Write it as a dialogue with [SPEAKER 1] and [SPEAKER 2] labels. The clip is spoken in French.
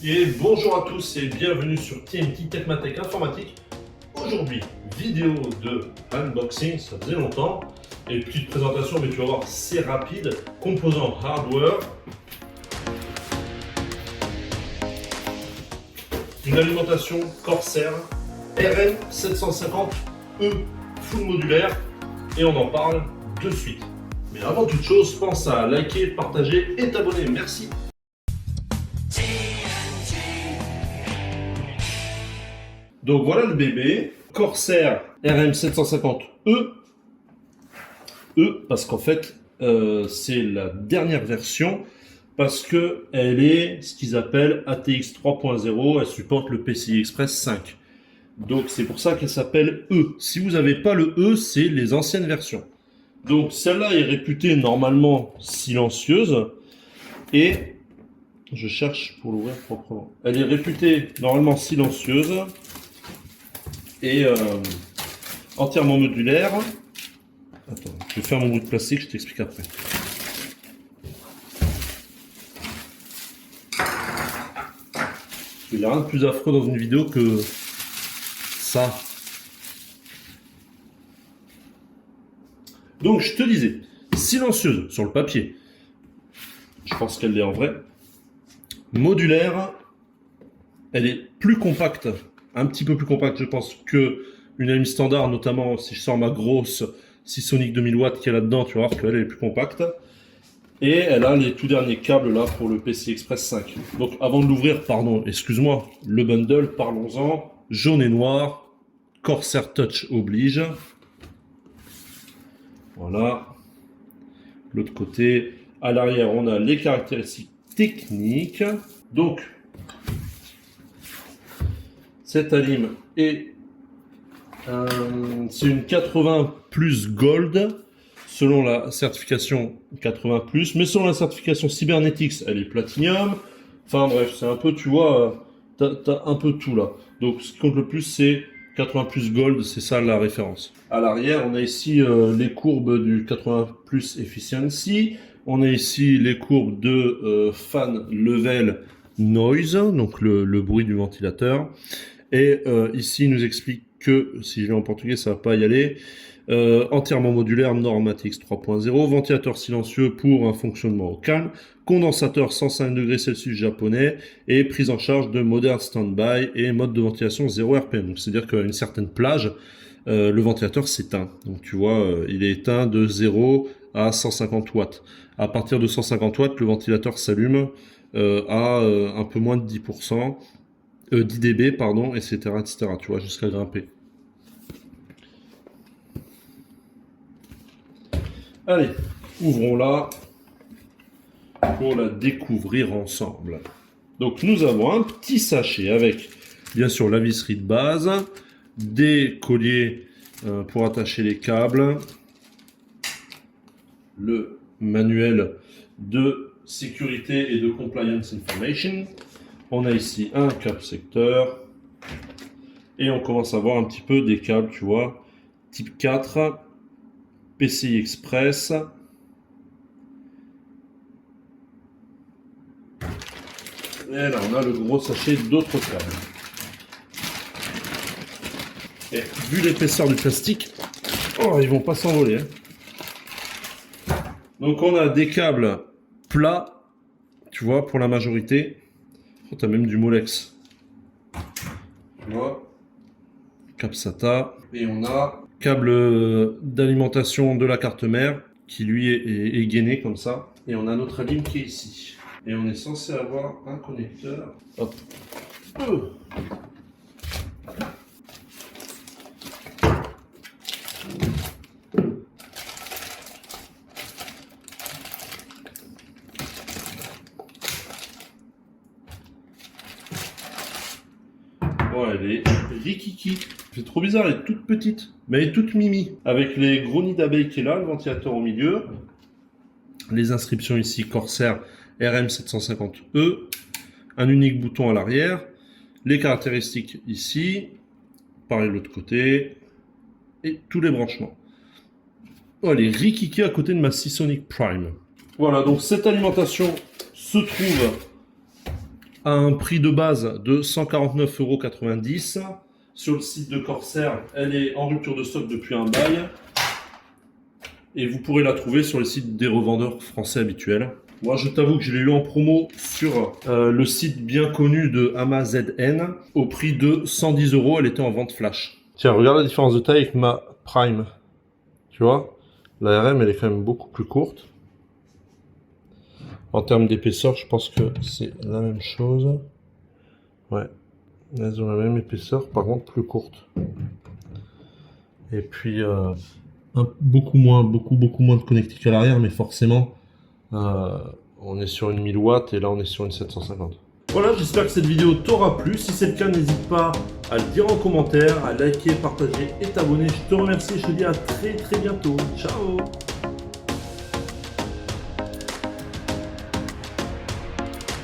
[SPEAKER 1] Et bonjour à tous et bienvenue sur TMT Techmatech Informatique. Aujourd'hui, vidéo de unboxing, ça faisait longtemps. Et petite présentation, mais tu vas voir, c'est rapide. Composants hardware. Une alimentation Corsair RM750E full modulaire. Et on en parle de suite. Mais avant toute chose, pense à liker, partager et t'abonner. Merci. Donc voilà le bébé, Corsair RM750E. Parce qu'en fait, c'est la dernière version, parce que elle est ce qu'ils appellent ATX 3.0, elle supporte le PCI Express 5. Donc c'est pour ça qu'elle s'appelle E. Si vous n'avez pas le E, c'est les anciennes versions. Donc celle-là est réputée normalement silencieuse, et je cherche pour l'ouvrir proprement. Elle est réputée normalement silencieuse, et entièrement modulaire. Attends, je vais faire mon bout de plastique, je t'explique après. Il n'y a rien de plus affreux dans une vidéo que ça. Donc je te disais, silencieuse sur le papier. Je pense qu'elle l'est en vrai. Modulaire, elle est plus compacte, un petit peu plus compacte je pense que une AMI standard, notamment si je sors ma grosse Seasonic 2000 watts qui est là-dedans, tu vas voir qu'elle est plus compacte. Et elle a les tout derniers câbles là pour le PCI Express 5. Donc avant de l'ouvrir, pardon, excuse-moi, le bundle, parlons-en. Jaune et noir, Corsair Touch oblige. Voilà. L'autre côté, à l'arrière, on a les caractéristiques techniques. Donc, cette alim est c'est une 80 plus Gold selon la certification 80 plus, mais selon la certification Cybernetics, elle est Platinum. Enfin bref, c'est un peu, tu vois, t'as un peu tout là. Donc ce qui compte le plus, c'est 80 plus Gold, c'est ça la référence. À l'arrière, on a ici les courbes du 80 plus Efficiency. On a ici les courbes de fan level noise, donc le bruit du ventilateur. Et ici, il nous explique que, si je l'ai en portugais, ça va pas y aller, entièrement modulaire, norme ATX 3.0, ventilateur silencieux pour un fonctionnement au calme, condensateur 105 degrés Celsius japonais, et prise en charge de moderne standby et mode de ventilation 0 RPM. Donc c'est-à-dire qu'à une certaine plage, le ventilateur s'éteint. Donc tu vois, il est éteint de 0 à 150 watts. À partir de 150 watts, le ventilateur s'allume à un peu moins de 10%. 10 dB, pardon, etc., etc., tu vois, jusqu'à grimper. Allez, ouvrons-la pour la découvrir ensemble. Donc, nous avons un petit sachet avec, bien sûr, la visserie de base, des colliers pour attacher les câbles, le manuel de sécurité et de compliance information. On a ici un câble secteur. Et on commence à voir un petit peu des câbles, tu vois. Type 4, PCI Express. Et là, on a le gros sachet d'autres câbles. Et vu l'épaisseur du plastique, oh, ils vont pas s'envoler. Hein. Donc on a des câbles plats, tu vois, pour la majorité. Oh, t'as même du Molex. Tu vois, câble SATA. Et on a câble d'alimentation de la carte mère qui lui est gainé comme ça. Et on a notre alim qui est ici. Et on est censé avoir un connecteur. Hop. Oh, elle est rikiki. C'est trop bizarre, elle est toute petite, mais elle est toute mimi. Avec les gros nids d'abeilles qui est là, le ventilateur au milieu. Les inscriptions ici, Corsair RM750E. Un unique bouton à l'arrière. Les caractéristiques ici. Pareil de l'autre côté. Et tous les branchements. Oh, elle est rikiki à côté de ma Seasonic Prime. Voilà, donc cette alimentation se trouve à un prix de base de 149,90 €. Sur le site de Corsair, elle est en rupture de stock depuis un bail. Et vous pourrez la trouver sur le site des revendeurs français habituels. Moi, je t'avoue que je l'ai eu en promo sur le site bien connu de AmaZN au prix de 110 €. Elle était en vente flash. Tiens, regarde la différence de taille avec ma Prime. Tu vois, la RM, elle est quand même beaucoup plus courte. En termes d'épaisseur, je pense que c'est la même chose. Ouais, elles ont la même épaisseur, par contre plus courte. Et puis, beaucoup moins de connectique à l'arrière, mais forcément, on est sur une 1000 watts et là on est sur une 750. Voilà, j'espère que cette vidéo t'aura plu. Si c'est le cas, n'hésite pas à le dire en commentaire, à liker, partager et t'abonner. Je te remercie, je te dis à très bientôt. Ciao!